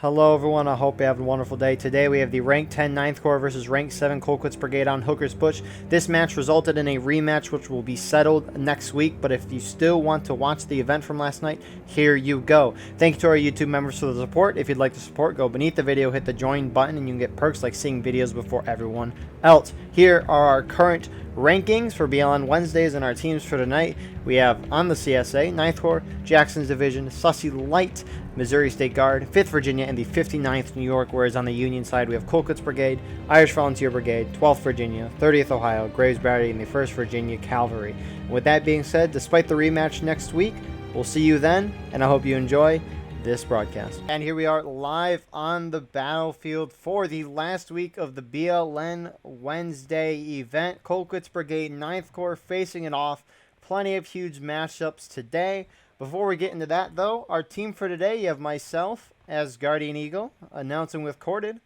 Hello everyone, I hope you have a wonderful day. Today we have the Rank 10 9th Corps versus Rank 7 Colquitt's Brigade on Hooker's Push. This match resulted in a rematch which will be settled next week, but if you still want to watch the event from last night, here you go. Thank you to our YouTube members for the support. If you'd like to support, go beneath the video, hit the join button, and you can get perks like seeing videos before everyone else. Here are our current rankings for BLN Wednesdays and our teams for tonight. We have on the CSA, 9th Corps, Jackson's Division, Sussy Light, Missouri State Guard, 5th Virginia, and the 59th New York, whereas on the Union side we have Colquitt's Brigade, Irish Volunteer Brigade, 12th Virginia, 30th Ohio, Graves Battery, and the 1st Virginia Cavalry. And with that being said, despite the rematch next week, we'll see you then, and I hope you enjoy this broadcast. And here we are live on the battlefield for the last week of the BLN Wednesday event. Colquitt's Brigade 9th Corps facing it off. Plenty of huge matchups today. Before we get into that, though, our team for today, you have myself as Guardian Eagle, announcing with Corded.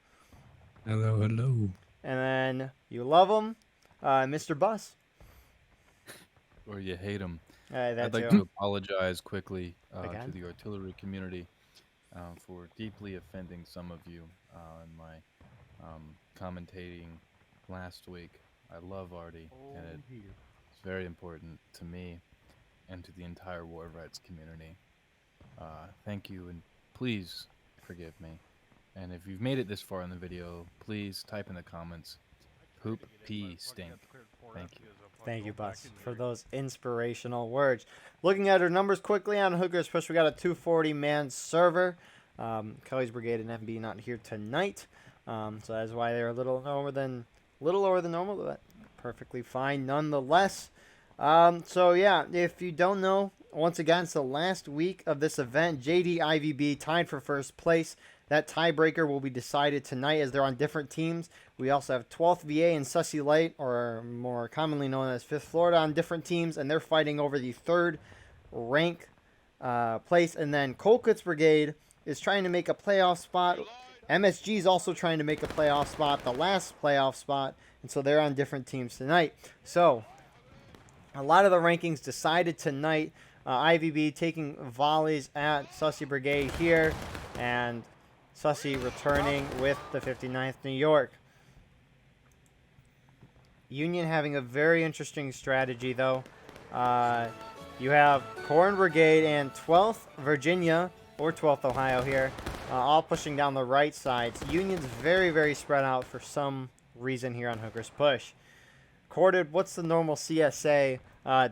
Hello, hello. And then you love him, Mr. Bus. Or you hate him. I'd like to apologize quickly to the artillery community for deeply offending some of you in my commentating last week. I love Artie, and it's very important to me and to the entire war rights community. Thank you, and please forgive me. And if you've made it this far in the video, please type in the comments, poop, pee, stink. Thank you. Thank you, Bus, for those inspirational words. Looking at our numbers quickly on Hooker's Push, we got a 240-man server. Kelly's Brigade and FB not here tonight, so that's why they're a little lower than normal, but perfectly fine nonetheless. So yeah, if you don't know, once again, it's the last week of this event. JD tied for first place. That tiebreaker will be decided tonight as they're on different teams. We also have 12th VA and Sussy Light, or more commonly known as 5th Florida, on different teams, and they're fighting over the third rank place. And then Colquitt's Brigade is trying to make a playoff spot. MSG is also trying to make a playoff spot, the last playoff spot, and so they're on different teams tonight. So a lot of the rankings decided tonight. IVB taking volleys at Sussy Brigade here, and Sussy returning with the 59th New York. Union having a very interesting strategy, though. You have Corn Brigade and 12th Virginia, or 12th Ohio here, all pushing down the right side. So Union's very, very spread out for some reason here on Hooker's Push. Corded, what's the normal CSA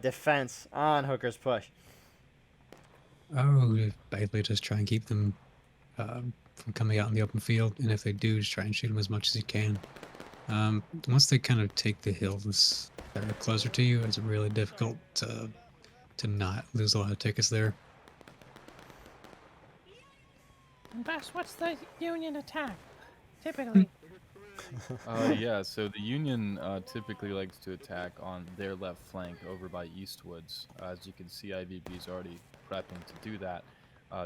defense on Hooker's Push? Oh, basically just try and keep them from coming out in the open field, and if they do, just try and shoot them as much as you can. Once they kind of take the hills that are closer to you, it's really difficult to not lose a lot of tickets there. Bus, what's the Union attack, typically? Yeah, so the Union typically likes to attack on their left flank over by Eastwoods. As you can see, IVB is already prepping to do that.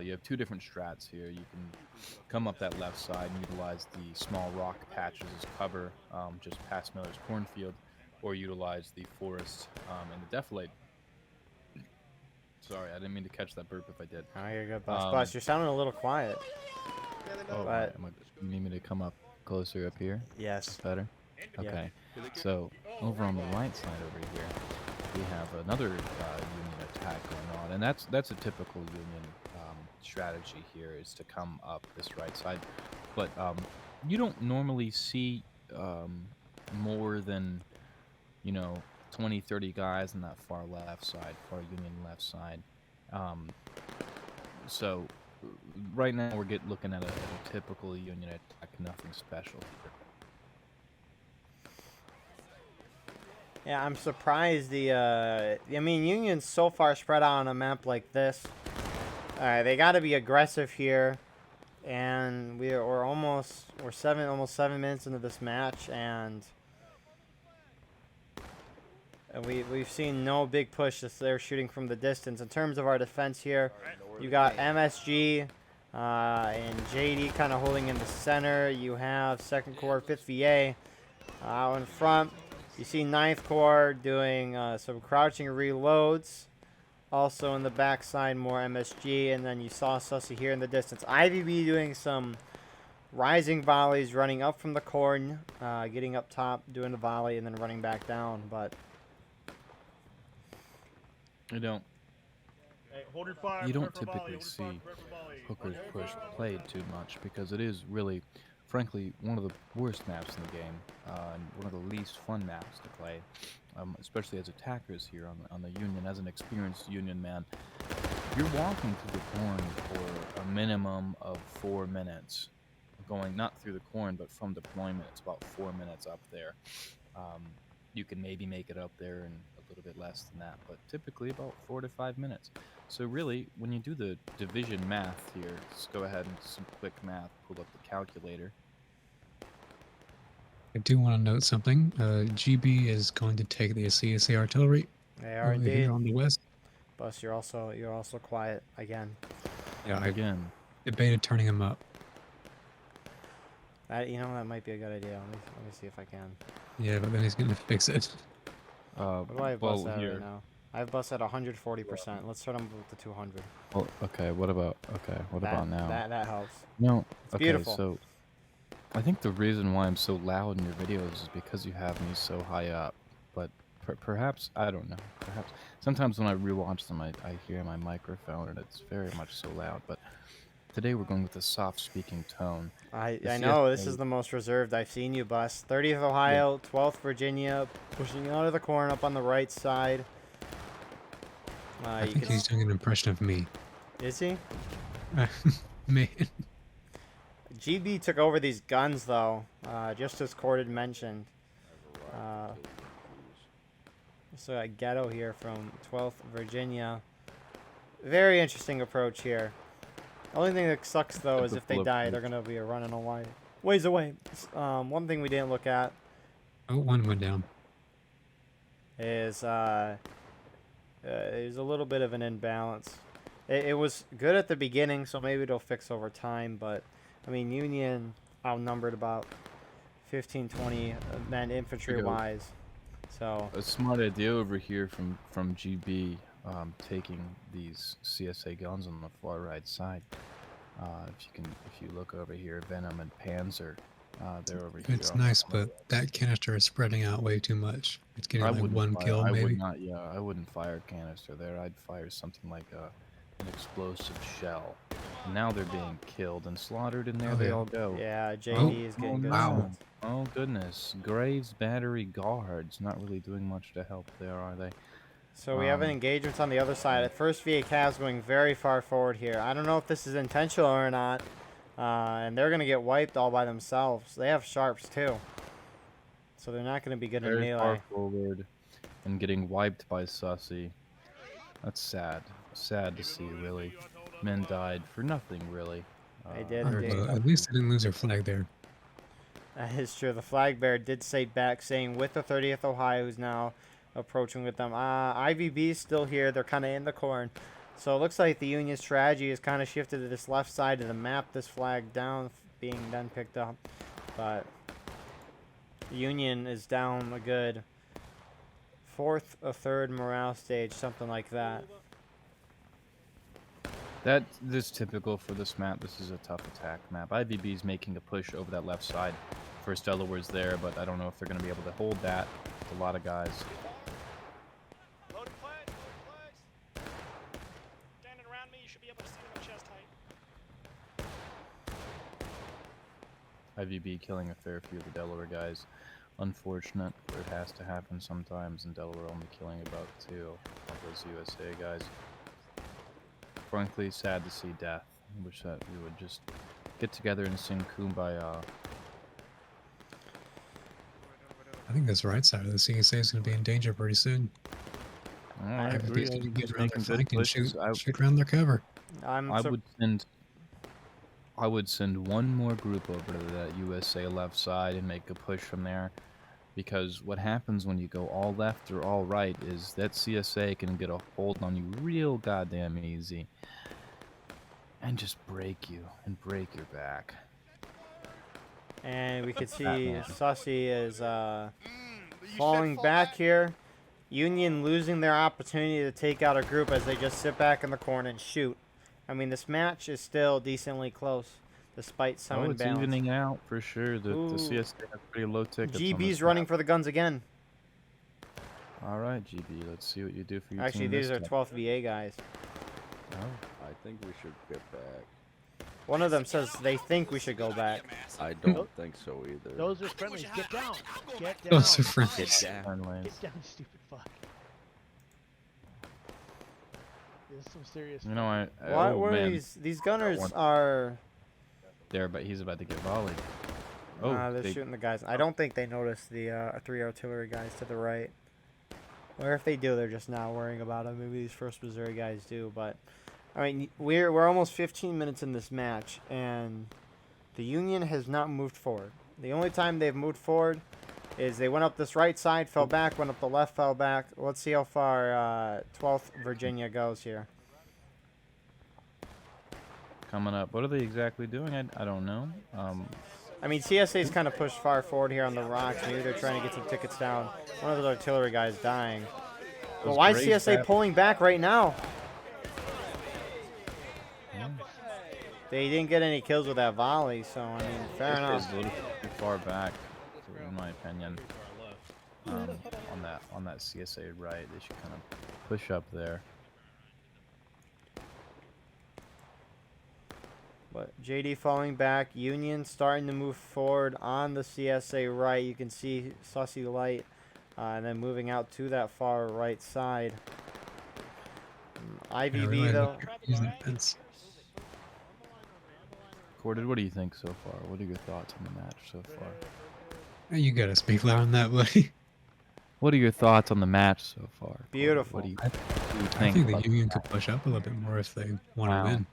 You have two different strats here. You can come up that left side and utilize the small rock patches as cover just past Miller's cornfield, or utilize the forest and the defilade. Sorry, I didn't mean to catch that burp if I did. Oh, you're good, Bus. Bus, you're sounding a little quiet. Oh, but you need me to come up closer up here? Yes. Better? Okay. Yeah. So, over on the right side over here, we have another Union attack going on, and that's a typical Union strategy here, is to come up this right side. But you don't normally see more than, 20, 30 guys on that far left side, far Union left side. So right now we're looking at a typical Union attack, nothing special here. Yeah, I'm surprised Union's so far spread out on a map like this. Alright, they gotta be aggressive here. And we're almost 7 minutes into this match, and we've seen no big push as they're shooting from the distance. In terms of our defense here, you got MSG and JD kind of holding in the center. You have 2nd Corps, 5th VA out in front. You see 9th Corps doing some crouching reloads. Also in the backside, more MSG, and then you saw Sussy here in the distance. IVB doing some rising volleys, running up from the corn, getting up top, doing the volley, and then running back down. But You don't Hey, hold your fire. you prepare don't for volley, typically hold your fire, see prepare for volley. Hooker's Push played too much because it is really, frankly, one of the worst maps in the game, and one of the least fun maps to play, especially as attackers here on the Union. As an experienced Union man, you're walking through the corn for a minimum of 4 minutes, going not through the corn, but from deployment. It's about 4 minutes up there. You can maybe make it up there in a little bit less than that, but typically about 4 to 5 minutes. So really, when you do the division math here, just go ahead and some quick math, pull up the calculator. I do want to note something. GB is going to take the CSA artillery they are over indeed. here on the west. Bus, you're also quiet again. Yeah, I Again, debated turning them up. That that might be a good idea. Let me see if I can. Yeah, but then he's going to fix it. What do I have bus well, at here. right now? I have bus at 140%. Let's turn them up to 200. Well, okay, what about now? That helps. No, It's okay, beautiful. so I think the reason why I'm so loud in your videos is because you have me so high up. But perhaps, I don't know. Perhaps sometimes when I rewatch them, I hear my microphone and it's very much so loud. But today we're going with a soft-speaking tone. I The know this CSA is the most reserved I've seen you, Bus. 30th Ohio, 12th Virginia, pushing out of the corn up on the right side. I You think can he's doing an impression of me. Is he? Man. GB took over these guns though, just as Cord had mentioned. So a ghetto here from 12th Virginia. Very interesting approach here. Only thing that sucks though is if they die, they're gonna be running a ways away. One thing we didn't look at Oh, one went down. is there's a little bit of an imbalance. It was good at the beginning, so maybe it'll fix over time. But I mean, Union outnumbered about 15, 20 men infantry wise. So a smart idea over here from GB, taking these CSA guns on the far right side. If you look over here, Venom and Panzer, they're over here. It's nice, but that canister is spreading out way too much. It's getting like one kill, maybe. I wouldn't fire a canister there. I'd fire something like an explosive shell. And now they're being killed and slaughtered, and there they all go. yeah, JD is getting good wow. shots. Oh goodness, Graves Battery Guards not really doing much to help there, are they? So we have an engagement on the other side. At first, VA Cavs going very far forward here. I don't know if this is intentional or not. And they're going to get wiped all by themselves. They have sharps too. So they're not going to be good in Very melee. far forward and getting wiped by Sussy. That's sad. Sad to see, really. Men died for nothing, really. They did. Well, at least they didn't lose their flag there. That is true. The flag bearer did say back, saying with the 30th Ohio, who's now approaching with them. IVB is still here. They're kind of in the corn. So it looks like the Union's strategy has kind of shifted to this left side of the map. This flag down being then picked up. But the Union is down a good fourth or third morale stage, something like that. That is typical for this map. This is a tough attack map. IVB's making a push over that left side. First Delaware's there, but I don't know if they're going to be able to hold that. It's a lot of guys. Loaded flags, Standing around me, you should be able to see them chest height. IVB killing a fair few of the Delaware guys. Unfortunate, but it has to happen sometimes, and Delaware only killing about 2 of those USA guys. Frankly, sad to see death. I wish that we would just get together and sing Kumbaya. I think this right side of the CSA is going to be in danger pretty soon. I Everybody's agree. going to get around their Making good flank and pushes. shoot around their cover. I would send one more group over to that USA left side and make a push from there, because what happens when you go all left or all right is that CSA can get a hold on you real goddamn easy and just break you and break your back. And we can see Sussy is falling back here. Union losing their opportunity to take out a group as they just sit back in the corner and shoot. I mean, this match is still decently close, despite some Oh, it's imbalance. evening out for sure. The Ooh. CSA has pretty low tickets. on GB's this running map. for the guns again. All right, GB. Let's see what you do for your Actually, team. these are this 12th VA guys. time. I think we should get back. One of them says they think we should go back. I don't think so either. Those are friendlies. Get down. Get down. Those are Get friendlies. down. Friendlies. Get down, stupid fuck. This is some serious. You know, I What oh, were man. these gunners one. are? There, but he's about to get volleyed. Oh, They're shooting the guys. I don't think they noticed the 3 artillery guys to the right. Or if they do, they're just not worrying about them. Maybe these 1st Missouri guys do. But I mean, we're almost 15 minutes in this match, and the Union has not moved forward. The only time they've moved forward is they went up this right side, fell back, went up the left, fell back. Let's see how far 12th Virginia goes here. Coming up. What are they exactly doing? I don't know. I mean, CSA's kind of pushed far forward here on the rocks. Maybe they're trying to get some tickets down. One of those artillery guys dying. But Those why is Braves CSA bat- pulling back right now? Yeah. They didn't get any kills with that volley, so I mean, fair It's enough. a little too far back, in my opinion. On that CSA right, they should kind of push up there. But JD falling back. Union starting to move forward on the CSA right. You can see Sussy Light, and then moving out to that far right side. IVB though. Using the fence. Corded, what do you think so far? What are your thoughts on the match so far? You gotta speak loud on that, buddy. What are your thoughts on the match so far? Corded? Beautiful. What do you I think? think the about Union could push up a little bit more if they want to Wow. win.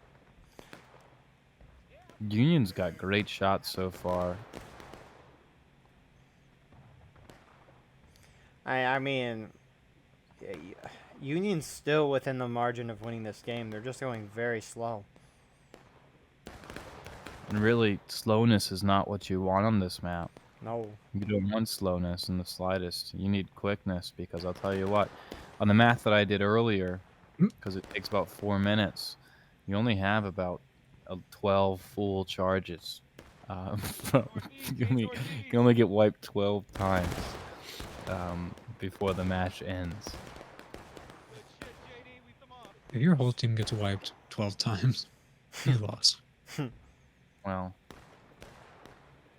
Union's got great shots so far. I mean, Union's still within the margin of winning this game. They're just going very slow. And really, slowness is not what you want on this map. No. You don't want slowness in the slightest. You need quickness, because I'll tell you what, on the math that I did earlier, because it takes about 4 minutes, you only have about 12 full charges. You only get wiped 12 times before the match ends. If your whole team gets wiped 12 times, you lost. Well,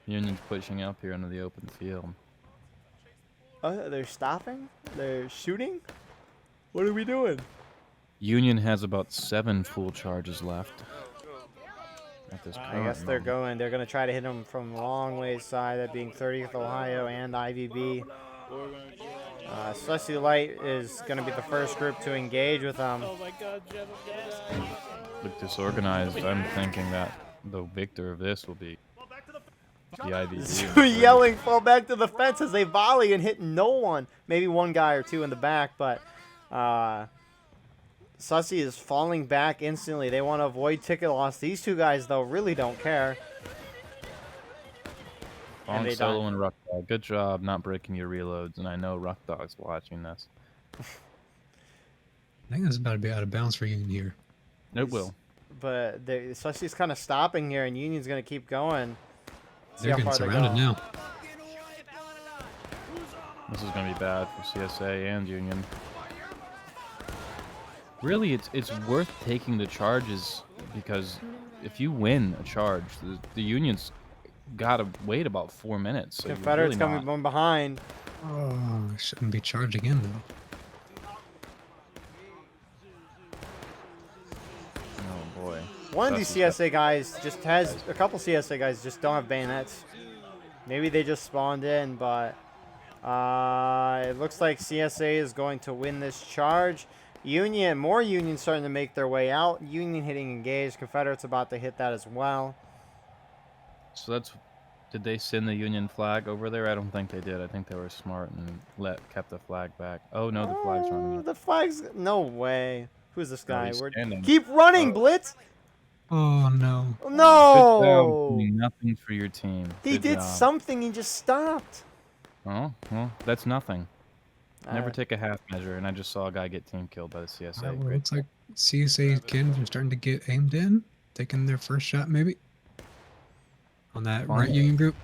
Union's pushing up here into the open field. They're stopping? They're shooting? What are we doing? Union has about 7 full charges left. At this I guess they're moment. they're going to try to hit them from long ways side, that being 30th Ohio and IVB. Sussy Light is going to be the first group to engage with them. Look disorganized. I'm thinking that the victor of this will be the IVB. Yelling, fall back to the fence as they volley and hit no one. Maybe one guy or two in the back, but Sussy is falling back instantly. They want to avoid ticket loss. These two guys, though, really don't care. Falling they solo die. and Ruck Dog. Good job not breaking your reloads, and I know Ruck Dog's watching this. I think that's about to be out of bounds for Union here. It will. But Sussy's kind of stopping here, and Union's going to keep going. See They're how getting far they surrounded go. now. This is going to be bad for CSA and Union. Really, it's worth taking the charges, because if you win a charge, the Union's got to wait about 4 minutes. So you're Confederates really coming from behind. Oh, shouldn't be charged again, though. Oh boy. One of these Sussy's got- CSA guys just has a couple CSA guys just don't have bayonets. Maybe they just spawned in, but it looks like CSA is going to win this charge. More Union starting to make their way out. Union hitting engage. Confederates about to hit that as well. So did they send the Union flag over there? I don't think they did. I think they were smart and kept the flag back. Oh no, the flag's running. The flag's no way. Who's this No, guy? he's standing. Keep running, Oh. Blitz. Oh, no. Good No. job doing nothing for your team. He Good did job. something. He just stopped. Oh, well, that's nothing. Never take a half measure, and I just saw a guy get team killed by the CSA. Well, it Great. looks like CSA cannons are starting to get aimed in, taking their first shot maybe on that Fun. right Union group,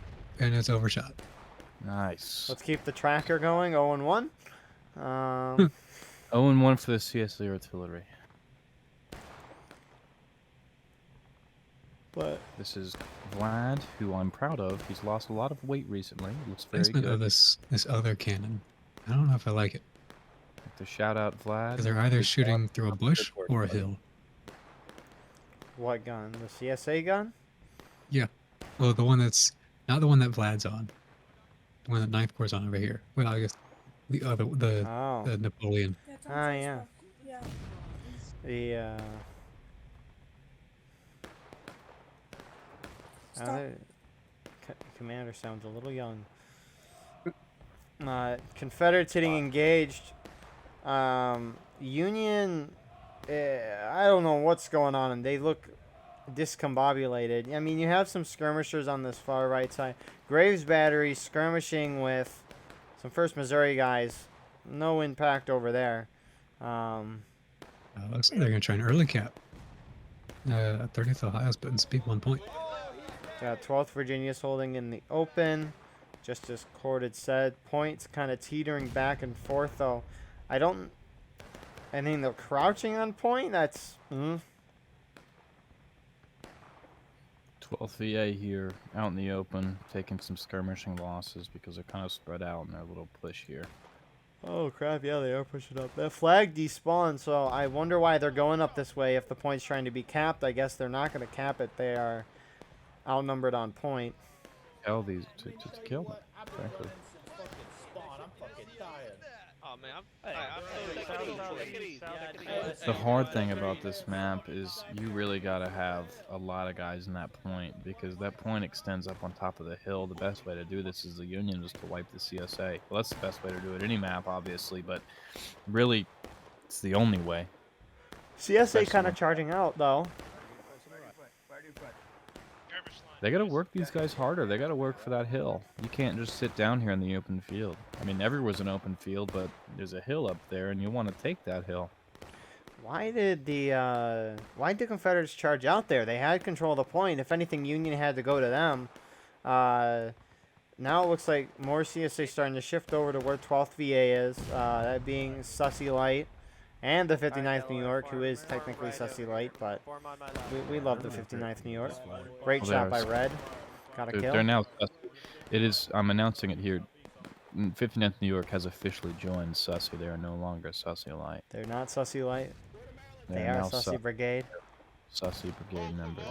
and it's overshot. Nice. Let's keep the tracker going. 0-1. 0-1 for the CSA artillery. But This is Vlad, who I'm proud of. He's lost a lot of weight recently. Looks very Placement good. of this other cannon. I don't know if I like it. To shout out Vlad. Because they're either Good shooting job. through a Good bush work, or a buddy. hill. what gun? The CSA gun? Yeah. Well, the one that's not the one that Vlad's on. The one that Ninth Corps on over here. Well, I guess the other, the Oh. Napoleon. Ah, yeah. The other commander sounds a little young. Confederates hitting engaged. Union, I don't know what's going on, and they look discombobulated. I mean, you have some skirmishers on this far right side. Graves Battery skirmishing with some 1st Missouri guys. No impact over there. Looks like they're going to try an early cap. 30th Ohio's putting speed 1 point. Got 12th Virginia's holding in the open. Just as Cord had said, points kind of teetering back and forth, though. I think they're crouching on point. That's 12th VA here, out in the open, taking some skirmishing losses because they're kind of spread out in their little push here. Oh crap! Yeah, they are pushing up. That flag despawned, so I wonder why they're going up this way. If the point's trying to be capped, I guess they're not going to cap it. They are outnumbered on point. Tell these to kill them, frankly. The hard thing about this map is you really got to have a lot of guys in that point, because that point extends up on top of the hill. The best way to do this is the Union is to wipe the CSA. Well, that's the best way to do it any map, obviously, but really it's the only way. CSA kind of charging out though. They got to work these guys harder. They got to work for that hill. You can't just sit down here in the open field. I mean, everywhere's an open field, but there's a hill up there, and you want to take that hill. Why did the Confederates charge out there? They had control of the point. If anything, Union had to go to them. Now it looks like more CSA starting to shift over to where 12th VA is. That being Sussy Light and the 59th New York, who is technically Sussy Light, but we love the 59th New York. Great shot by Red. Got a kill. They're now. It is. I'm announcing it here. 59th New York has officially joined Sussy. They are no longer Sussy Light. They're not Sussy Light. They They're are now Sussy Brigade. Sussy Brigade members.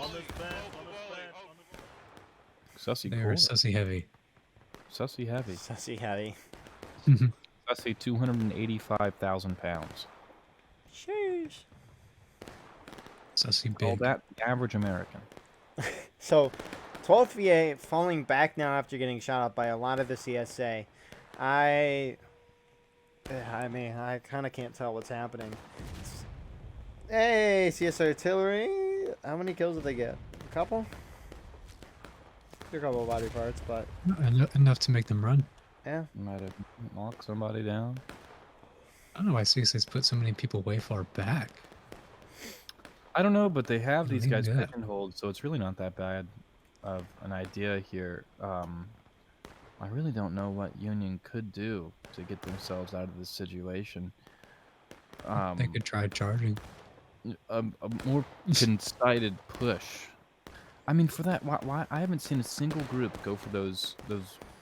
Sussy They're cool. sussy heavy. Sussy heavy. Sussy Heavy. Sussy 285,000 pounds. Sheesh. Sussy All big. that the average American. So, 12th VA falling back now after getting shot up by a lot of the CSA. I mean, I kind of can't tell what's happening. Hey, CSA artillery. How many kills did they get? A couple? A couple of body parts, but Enough to make them run. yeah. Might have knocked somebody down. I don't know why CSA's put so many people way far back. I don't know, but they have these Maybe guys that. pigeonholed, so it's really not that bad of an idea here. I really don't know what Union could do to get themselves out of this situation. They could try charging. A more concerted push. I mean, for that, why I haven't seen a single group go for those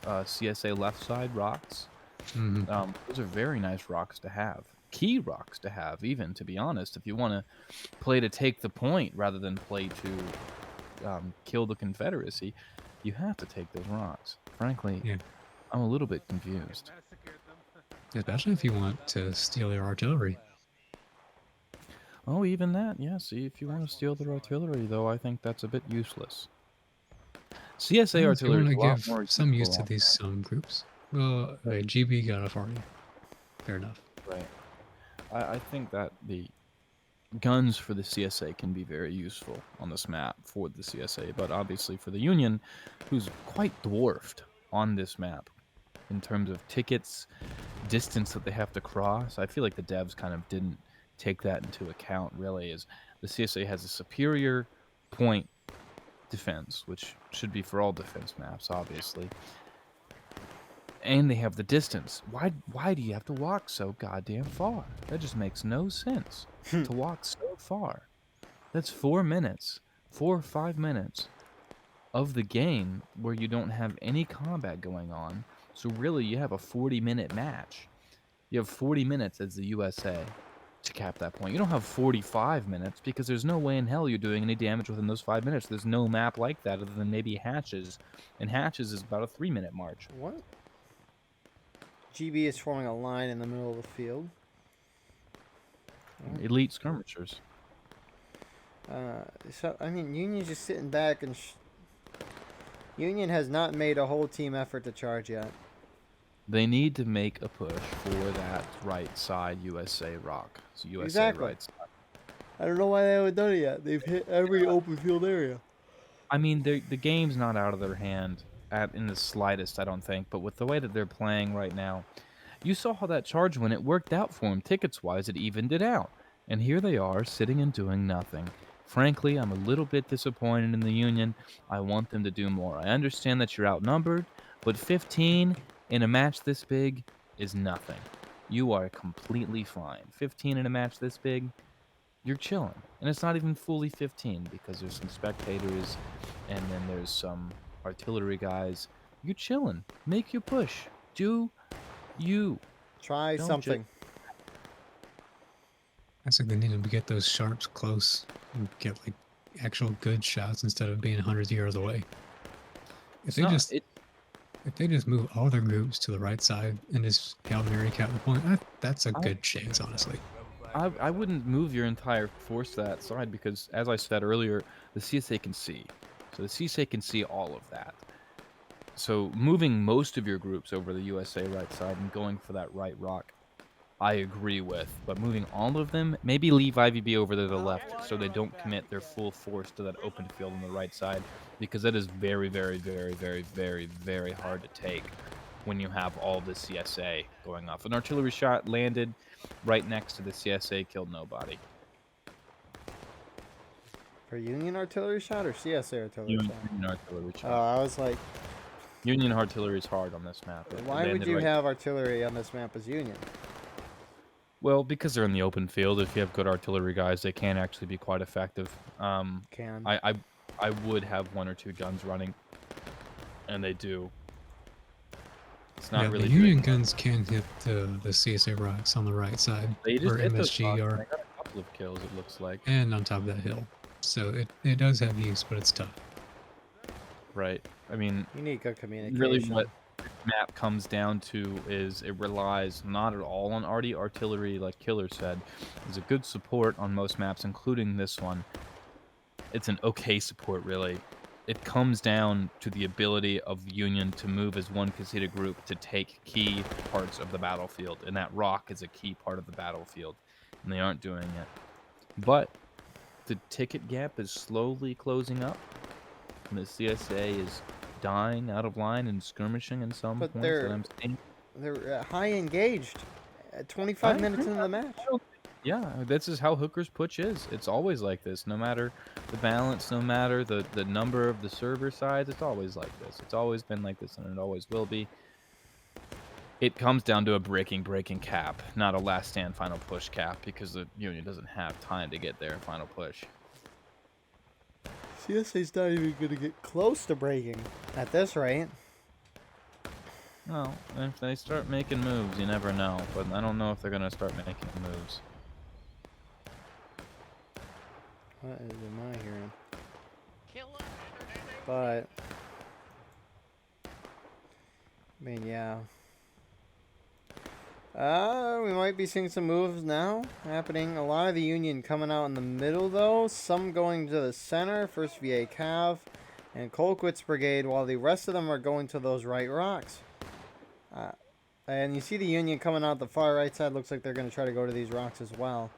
CSA left side rocks. Those are very nice rocks to have. Key rocks to have, even, to be honest. If you want to play to take the point rather than play to kill the Confederacy, you have to take those rocks. Frankly, Yeah. I'm a little bit confused. Especially if you want to steal their artillery. Oh, even that, yeah. See, if you want to steal their artillery, though, I think that's a bit useless. CSA If you artillery want is to a lot give more some use useful to on these that. some groups. Well, GB got off already. Fair enough. Right. I think that the guns for the CSA can be very useful on this map for the CSA, but obviously for the Union, who's quite dwarfed on this map in terms of tickets, distance that they have to cross. I feel like the devs kind of didn't take that into account, really, is the CSA has a superior point defense, which should be for all defense maps, obviously. And they have the distance. Why do you have to walk so goddamn far? That just makes no sense to walk so far. That's 4 minutes, 4 or 5 minutes of the game where you don't have any combat going on. So really, you have a 40-minute match. You have 40 minutes as the USA to cap that point. You don't have 45 minutes because there's no way in hell you're doing any damage within those 5 minutes. There's no map like that other than maybe Hatches, and Hatches is about a 3-minute march. What? GB is forming a line in the middle of the field. Elite skirmishers. So I mean, Union's just sitting back and Union has not made a whole team effort to charge yet. They need to make a push for that right side USA rock. So USA Exactly. right side. I don't know why they haven't done it yet. They've hit every open field area. I mean, the game's not out of their hand in the slightest, I don't think. But with the way that they're playing right now, you saw how that charge went. It worked out for them tickets-wise. It evened it out. And here they are, sitting and doing nothing. Frankly, I'm a little bit disappointed in the Union. I want them to do more. I understand that you're outnumbered, but 15 in a match this big is nothing. You are completely fine. 15 in a match this big, you're chilling. And it's not even fully 15 because there's some spectators and then there's some artillery guys. You're chilling. Make your push. Do you. Try Don't something. I think they need to get those sharps close and get like actual good shots instead of being hundreds of yards away. If they just move all their groups to the right side and just Hail Mary cap the point, that's a good chance, honestly. I wouldn't move your entire force to that side because, as I said earlier, the CSA can see. So the CSA can see all of that. So moving most of your groups over the USA right side and going for that right rock, I agree with. But moving all of them, maybe leave IVB over to the left so they don't commit their full force to that open field on the right side, because that is very, very, very, very, very, very hard to take when you have all the CSA going off. An artillery shot landed right next to the CSA, killed nobody. For Union artillery shot or CSA artillery shot? Union artillery shot. I was like, Union artillery is hard on this map. why would you have artillery on this map as Union? Well, because they're in the open field. If you have good artillery guys, they can actually be quite effective. I would have 1 or 2 guns running, and they do. It's not really. The Union guns can hit the CSA rocks on the right side, They just where hit those MSG rocks, are, and they got a couple of kills. It looks like. and on top of that hill. So it does have use, but it's tough. Right. I mean, You need good communication. really, what this map comes down to is it relies not at all on artillery, like Killer said. There's a good support on most maps, including this one. It's an okay support, really. It comes down to the ability of the Union to move as one conceded group to take key parts of the battlefield, and that rock is a key part of the battlefield, and they aren't doing it. But the ticket gap is slowly closing up, and the CSA is dying out of line and skirmishing in some But points that I'm seeing. They're high engaged at 25 minutes into the match. Yeah, this is how Hooker's Putsch is. It's always like this. No matter the balance, no matter the number of the server sides, it's always like this. It's always been like this, and it always will be. It comes down to a breaking cap, not a last stand final push cap, because the Union doesn't have time to get their final push. CSA's not even going to get close to breaking at this rate. Well, if they start making moves, you never know. But I don't know if they're going to start making moves. What am I hearing? But I mean, yeah. We might be seeing some moves now happening. A lot of the Union coming out in the middle, though. Some going to the center, 1st VA Cav, and Colquitt's Brigade, while the rest of them are going to those right rocks. And you see the Union coming out the far right side. Looks like they're going to try to go to these rocks as well.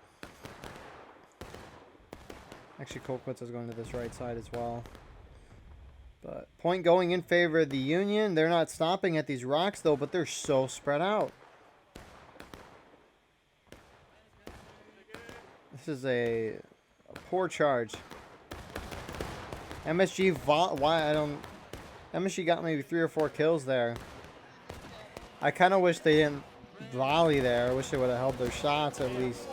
Actually, Colquitt's is going to this right side as well. But point going in favor of the Union. They're not stopping at these rocks, though, but they're so spread out. This is a poor charge. MSG, why I don't... MSG got maybe 3 or 4 kills there. I kind of wish they didn't volley there. I wish they would have held their shots at least.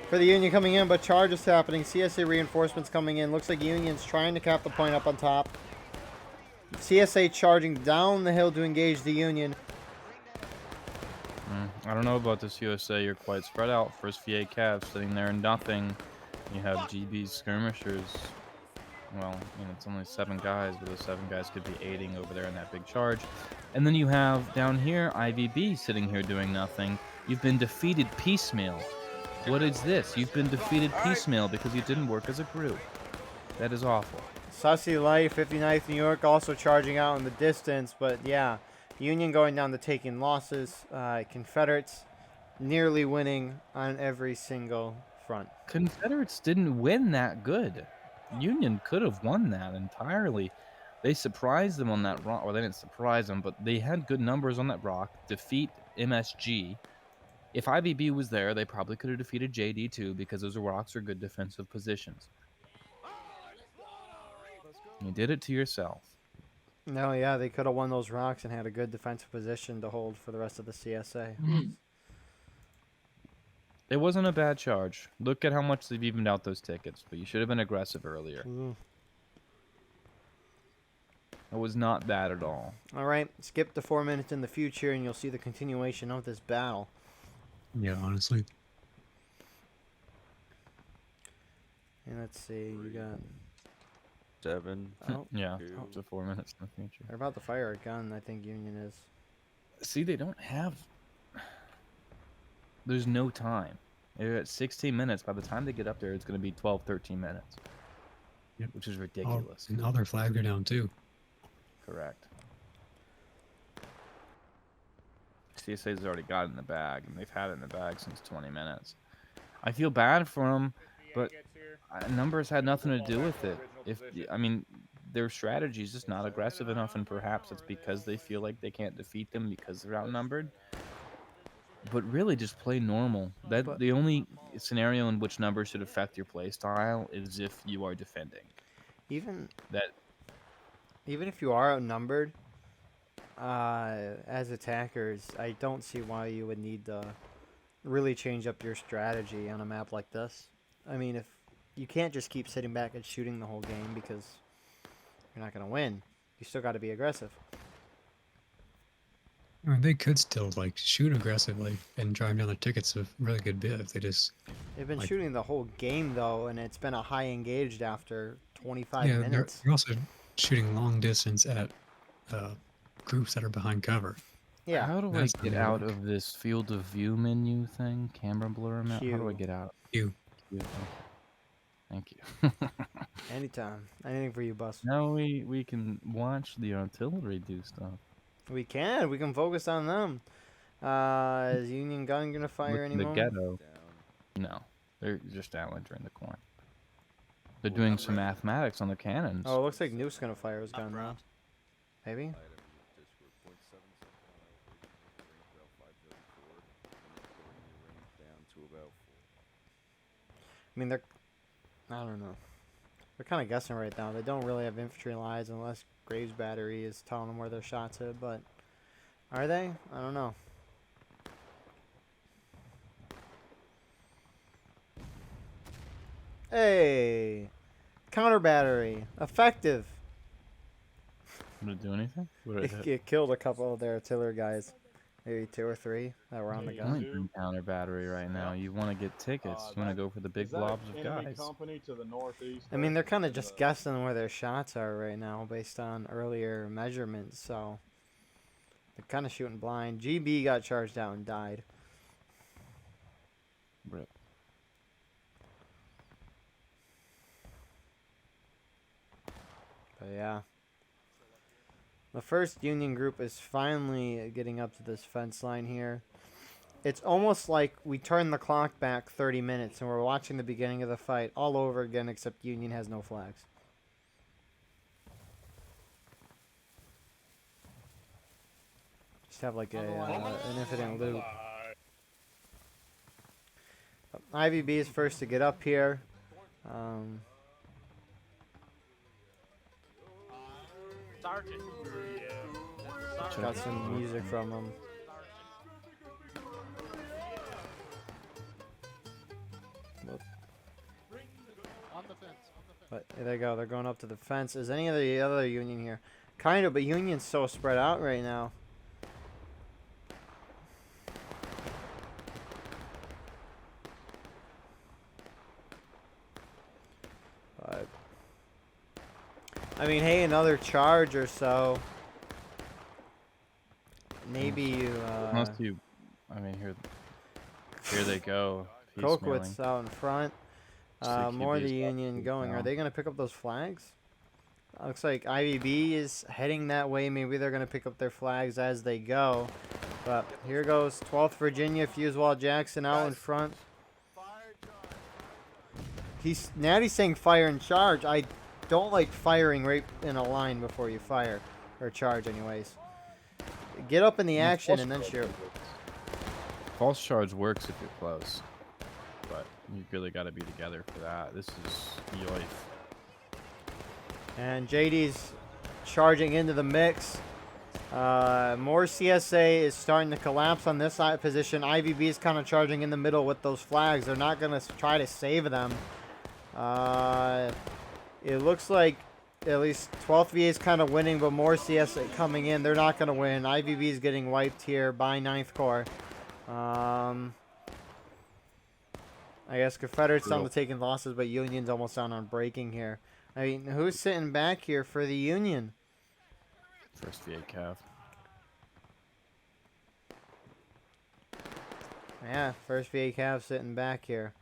For the Union coming in, but charges happening. CSA reinforcements coming in. Looks like Union's trying to cap the point up on top. CSA charging down the hill to engage the Union. I don't know about this USA. You're quite spread out. First VA Cav sitting there and nothing. You have GB's skirmishers. Well, it's only 7 guys, but those 7 guys could be aiding over there in that big charge. And then you have down here IVB sitting here doing nothing. You've been defeated piecemeal. What is this? You've been defeated piecemeal because you didn't work as a group. That is awful. Sussy Light, 59th New York, also charging out in the distance. But yeah, Union going down to taking losses. Confederates nearly winning on every single front. Confederates didn't win that good. Union could have won that entirely. They surprised them on that rock. Well, they didn't surprise them, but they had good numbers on that rock. Defeat MSG. If IVB was there, they probably could have defeated JD too, because those rocks are good defensive positions. You did it to yourself. No, yeah, they could have won those rocks and had a good defensive position to hold for the rest of the CSA. It wasn't a bad charge. Look at how much they've evened out those tickets, but you should have been aggressive earlier. It was not bad at all. All right, skip to 4 minutes in the future, and you'll see the continuation of this battle. Yeah, honestly. And let's see, you got... 7. Oh, Yeah, 2. up to 4 minutes in the future. they're about to fire a gun, I think Union is. See, they don't have... There's no time. They're at 16 minutes. By the time they get up there, it's going to be 12, 13 minutes. Yep. Which is ridiculous. And all their flags are down too. Correct. CSA's already got it in the bag, and they've had it in the bag since 20 minutes. I feel bad for them, but numbers had nothing to do with it. Their strategy is just not aggressive enough, and perhaps it's because they feel like they can't defeat them because they're outnumbered. But really, just play normal. The only scenario in which numbers should affect your play style is if you are defending. Even if you are outnumbered, as attackers, I don't see why you would need to really change up your strategy on a map like this. I mean, if you can't just keep sitting back and shooting the whole game because you're not going to win. You still got to be aggressive. I mean, they could still shoot aggressively and drive down the tickets a really good bit if they just. They've been shooting the whole game though, and it's been a high engaged after 25 yeah, minutes. they're also shooting long distance at groups that are behind cover. Yeah. How do I get out of this field of view menu thing? Camera blur map? How do I Q. get out? You. Thank you. Anytime. Anything for you, Bus. Now we can watch the artillery do stuff. We can focus on them. Is Union Gun gonna fire Look in anymore? the ghetto. No, they're just down entering the corn. They're doing some mathematics on the cannons. Oh, it looks like Nuke's gonna fire his gun now. Maybe? I mean, I don't know. They're kind of guessing right now. They don't really have infantry lines unless Graves Battery is telling them where their shots hit, but are they? I don't know. Hey! Counter battery. Effective. Did it do anything? What did it hit? It killed a couple of their artillery guys. Maybe 2 or 3 that were on the You gun. ain't doing counter battery right now. You want to get tickets. You want to go for the big blobs of guys. I mean, they're kind of just guessing where their shots are right now based on earlier measurements, so they're kind of shooting blind. GB got charged out and died. Rip. But yeah. The first Union group is finally getting up to this fence line here. It's almost like we turned the clock back 30 minutes and we're watching the beginning of the fight all over again, except Union has no flags. Just have like an infinite loop. IVB is first to get up here. Sergeant. Got some music from him. On the fence. But there they go. They're going up to the fence. Is any of the other Union here? Kind of, but Union's so spread out right now. But I mean, hey, another charge or so. Maybe you. Unless you, I mean, here they go. Colquitt's out in front. More of the QB's about Union to going. Are down. they going to pick up those flags? Looks like IVB is heading that way. Maybe they're going to pick up their flags as they go. But here goes 12th Virginia, Fusewell Jackson out in front. Natty's saying fire and charge. I don't like firing right in a line before you fire. Or charge anyways. Get up in the action and then shoot. False charge works if you're close, but you really got to be together for that. This is yoif. And JD's charging into the mix. More CSA is starting to collapse on this side position. IVB is kind of charging in the middle with those flags. They're not going to try to save them. It looks like at least 12th VA is kind of winning, but more CSA coming in. They're not going to win. IVB is getting wiped here by 9th Corps. I guess Confederate's down to taking losses, but Union's almost down on breaking here. I mean, who's sitting back here for the Union? First VA Cav. Yeah, first VA Cav sitting back here.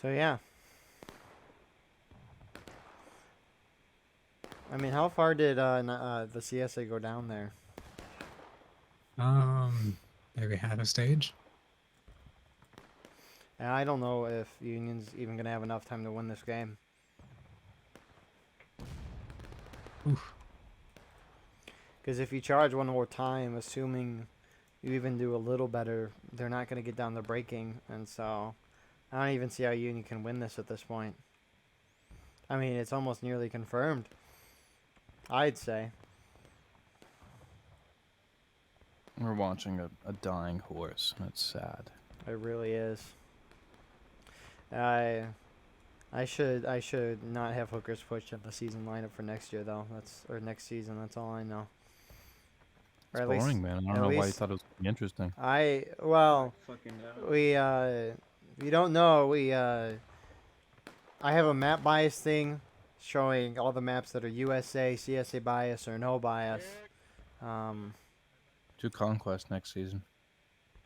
So yeah. I mean, how far did the CSA go down there? Maybe half a stage. And I don't know if Union's even gonna have enough time to win this game. Oof. Because if you charge one more time, assuming you even do a little better, they're not gonna get down the breaking, and so I don't even see how Union can win this at this point. I mean, it's almost nearly confirmed, I'd say. We're watching a dying horse. That's sad. It really is. I should not have hookers pushed in the season lineup for next year though. Or next season. That's all I know. Or It's at boring, least, man. I at don't know why you least- thought it was gonna be interesting. We if you don't know, I have a map bias thing showing all the maps that are USA, CSA bias, or no bias. Do Conquest next season.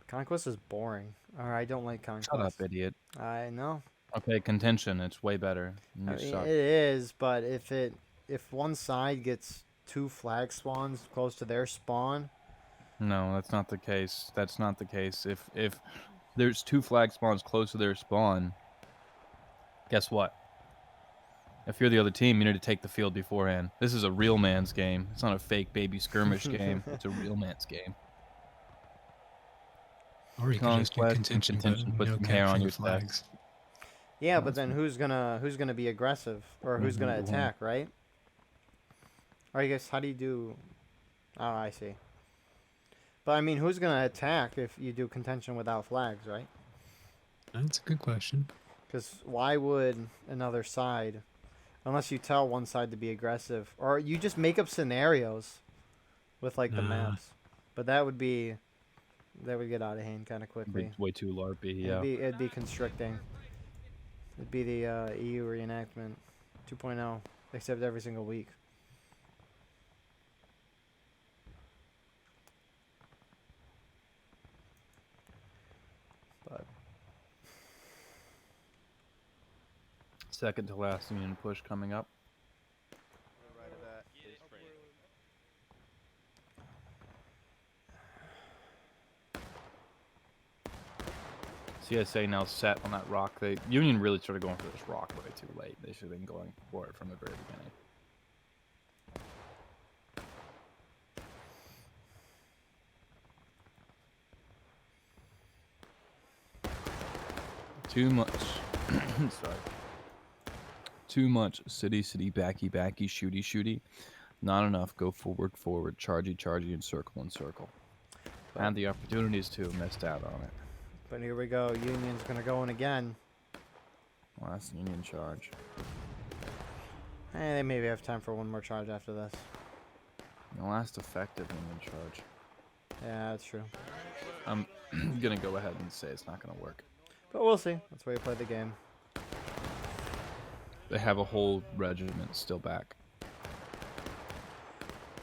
Conquest is boring. Or I don't like Conquest. Shut up, idiot. I know. Okay, Contention. It's way better. You I mean, suck. it is, but if one side gets 2 flag spawns close to their spawn, No, that's not the case. That's not the case. If there's 2 flag spawns close to their spawn, guess what? If you're the other team, you need to take the field beforehand. This is a real man's game. It's not a fake baby skirmish game. It's a real man's game. Or you could just do Conquest and contention, but put no some hair on capturing your flags. yeah, but then who's gonna be aggressive or who's gonna Mhm. attack, right? Or I guess how do you do? Oh, I see. But I mean, who's gonna attack if you do contention without flags, right? That's a good question. Because why would another side, unless you tell one side to be aggressive, or you just make up scenarios with like the Nah. maps, but that would get out of hand kind of quickly. It's way too LARPy, yeah. It'd be constricting. It'd be the EU reenactment 2.0, except every single week. But Second to last Union push coming up. CSA now set on that rock. Union really started going for this rock way too late. They should have been going for it from the very beginning. Too much. Sorry. Too much city, backy, shooty. Not enough go forward, chargy, and circle. Had the opportunities to, missed out on it. But here we go. Union's going to go in again. Last Union charge. They maybe have time for one more charge after this. The last effective Union charge. Yeah, that's true. I'm going to go ahead and say it's not going to work. But we'll see. That's why you play the game. They have a whole regiment still back.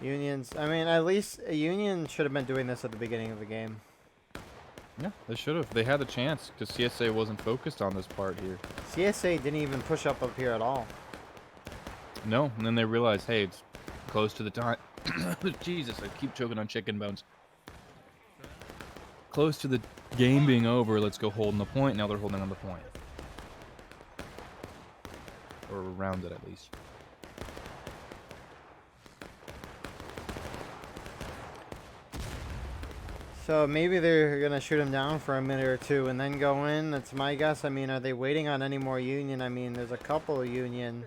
Unions, I mean, at least a Union should have been doing this at the beginning of the game. Yeah, they should have. They had the chance because CSA wasn't focused on this part here. CSA didn't even push up here at all. No, and then they realized, hey, it's close to the time. Jesus, I keep choking on chicken bones. Close to the game being over, let's go hold on the point. Now they're holding on the point. Or around it, at least. So maybe they're going to shoot him down for a minute or two and then go in. That's my guess. I mean, are they waiting on any more Union? I mean, there's a couple of Union.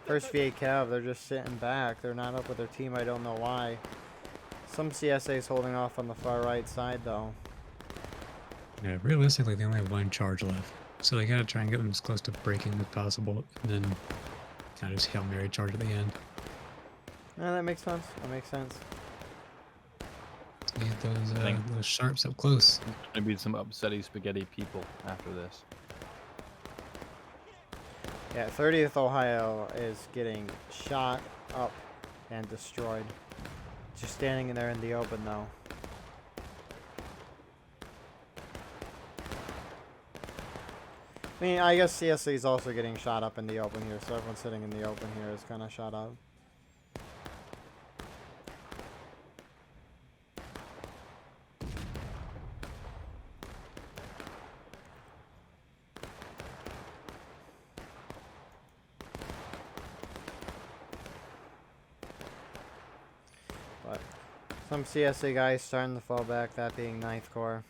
First VA Cav, they're just sitting back. They're not up with their team. I don't know why. Some CSA's holding off on the far right side, though. Yeah, realistically, they only have one charge left. So they gotta try and get them as close to breaking as possible, and then kind of just Hail Mary charge at the end. Yeah, that makes sense. That makes sense. So get those sharps up close. There's going to be some upsetty spaghetti people after this. Yeah, 30th Ohio is getting shot up and destroyed. Just standing in there in the open, though. I mean, I guess CSC is also getting shot up in the open here, so everyone sitting in the open here is kind of shot up. But some CSA guys starting to fall back, that being 9th Corps.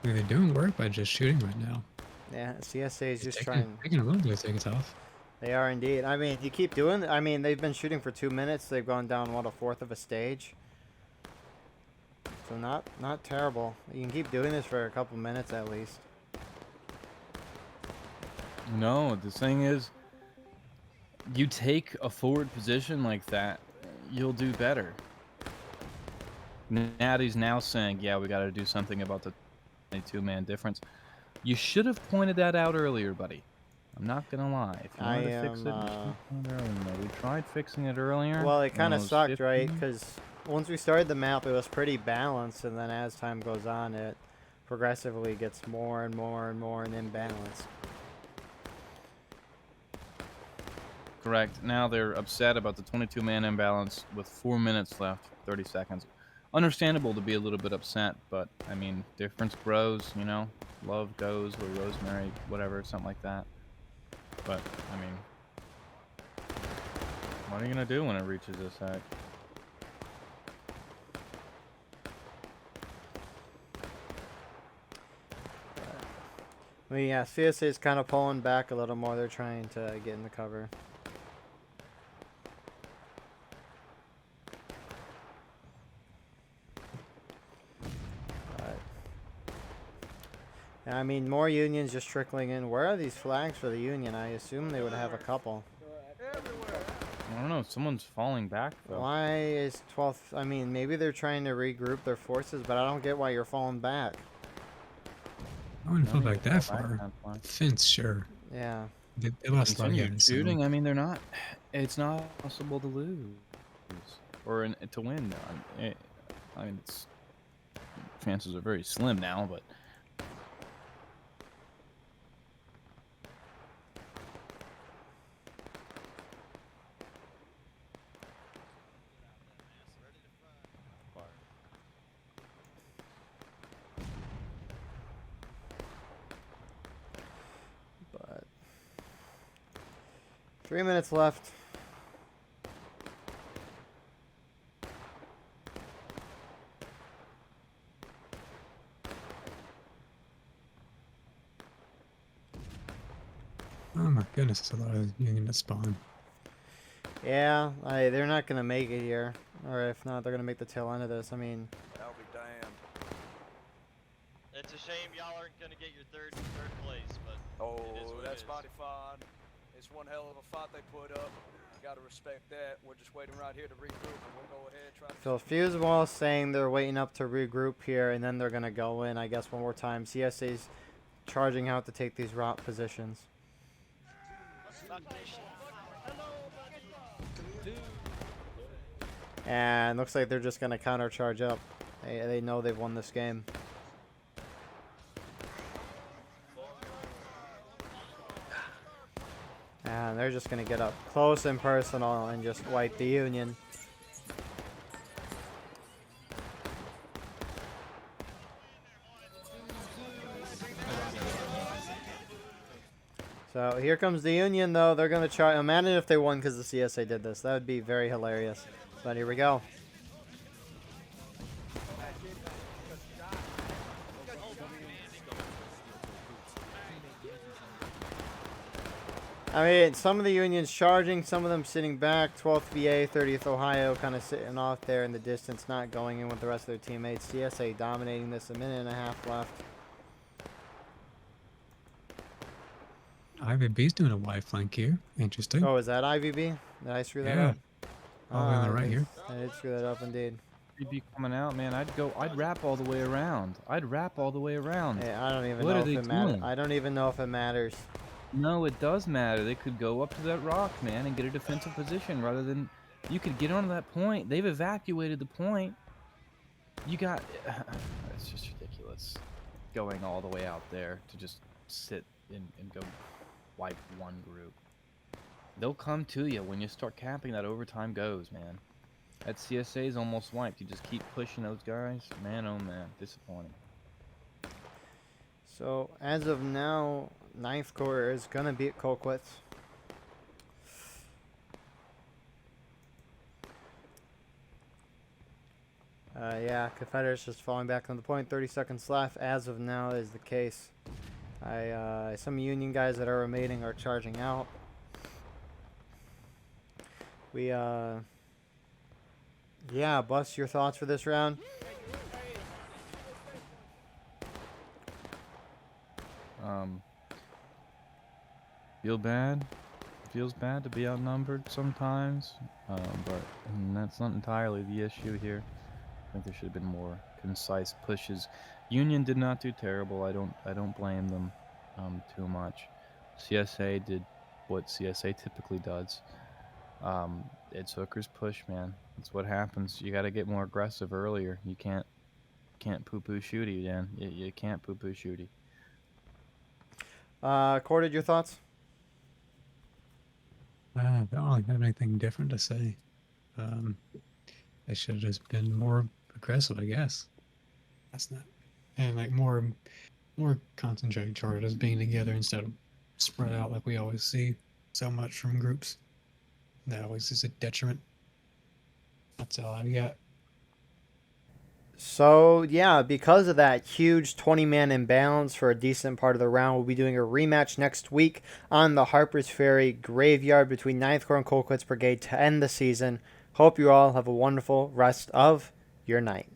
I mean, they're doing work by just shooting right now. Yeah, CSA is just taking, trying. Taking a little bit to take it off. They are indeed. I mean, you keep doing. I mean, they've been shooting for 2 minutes. They've gone down what, a fourth of a stage. So not terrible. You can keep doing this for a couple minutes at least. No, the thing is, you take a forward position like that, you'll do better. Natty's now saying, yeah, we got to do something about the 22-man difference. You should have pointed that out earlier, buddy. I'm not gonna lie. If you wanted to fix it, you should have pointed it earlier. We tried fixing it earlier. Well, it kind of sucked, right? Because once we started the map, it was pretty balanced, and then as time goes on, it progressively gets more and more and more in imbalance. Correct. Now they're upset about the 22-man imbalance with 4 minutes left, 30 seconds. Understandable to be a little bit upset, but I mean, difference grows, you know. Love goes where Rosemary, whatever, something like that. But I mean, what are you gonna do when it reaches this height? I mean, yeah, CSA is kind of pulling back a little more. They're trying to get in the cover. I mean, more Unions just trickling in. Where are these flags for the Union? I assume they would have a couple. I don't know. Someone's falling back, though. Why is 12th? I mean, maybe they're trying to regroup their forces, but I don't get why you're falling back. I wouldn't fall back that far. Fence, sure. Yeah. They lost a lot of units. Shooting, I mean, they're not. It's not possible to lose or to win. I mean, chances are very slim now, but. 3 minutes left. Oh my goodness, it's a lot of Union that spawn. Yeah, they're not going to make it here. Or if not, they're going to make the tail end of this. I mean, I'll be damned. It's a shame y'all aren't gonna get your third place, but Oh, it is what it that's is. mighty fine. It's one hell of a fight they put up. You gotta respect that. We're just waiting right here to regroup, and we'll go ahead and try to. so Fusewall is saying they're waiting up to regroup here, and then they're going to go in, I guess, one more time. CSA's charging out to take these route positions. And looks like they're just going to counter charge up. They know they've won this game. And they're just going to get up close and personal and just wipe the Union. So here comes the Union, though. They're going to try. Imagine if they won because the CSA did this. That would be very hilarious. But here we go. I mean, some of the Union's charging, some of them sitting back. 12th VA, 30th Ohio kind of sitting off there in the distance, not going in with the rest of their teammates. CSA dominating this, a minute and a half left. IVB's doing a wide flank here. Interesting. Oh, is that IVB? Did I screw that Yeah. up? All the way on the right here. I did screw that up indeed. Be coming out, man. I'd wrap all the way around. I'd wrap all the way around. Hey, I don't even What know are if they it matters. doing? I don't even know if it matters. No, it does matter. They could go up to that rock, man, and get a defensive position rather than you could get onto that point. They've evacuated the point. You got it's just ridiculous going all the way out there to just sit and go wipe one group. They'll come to you when you start capping. That overtime goes, man. That CSA is almost wiped. You just keep pushing those guys. Man, oh man, disappointing. So as of now, 9th Corps is gonna beat Colquitt. Yeah, Confederates just falling back on the point. 30 seconds left. As of now, is the case. Some Union guys that are remaining are charging out. Yeah, Bus, your thoughts for this round? Feels bad to be outnumbered sometimes, but that's not entirely the issue here. I think there should have been more concise pushes. Union did not do terrible. I don't blame them too much. CSA did what CSA typically does. It's Hooker's push, man. That's what happens. You got to get more aggressive earlier. You can't poo-poo shooty, Dan. You can't poo-poo shooty. Corded, your thoughts? I don't really have anything different to say. They should have just been more aggressive, I guess. That's not, and like more concentrated charges being together instead of spread out like we always see so much from groups. That always is a detriment. That's all I got. So, yeah, because of that huge 20-man imbalance for a decent part of the round, we'll be doing a rematch next week on the Harpers Ferry Graveyard between 9th Corps and Colquitt's Brigade to end the season. Hope you all have a wonderful rest of your night.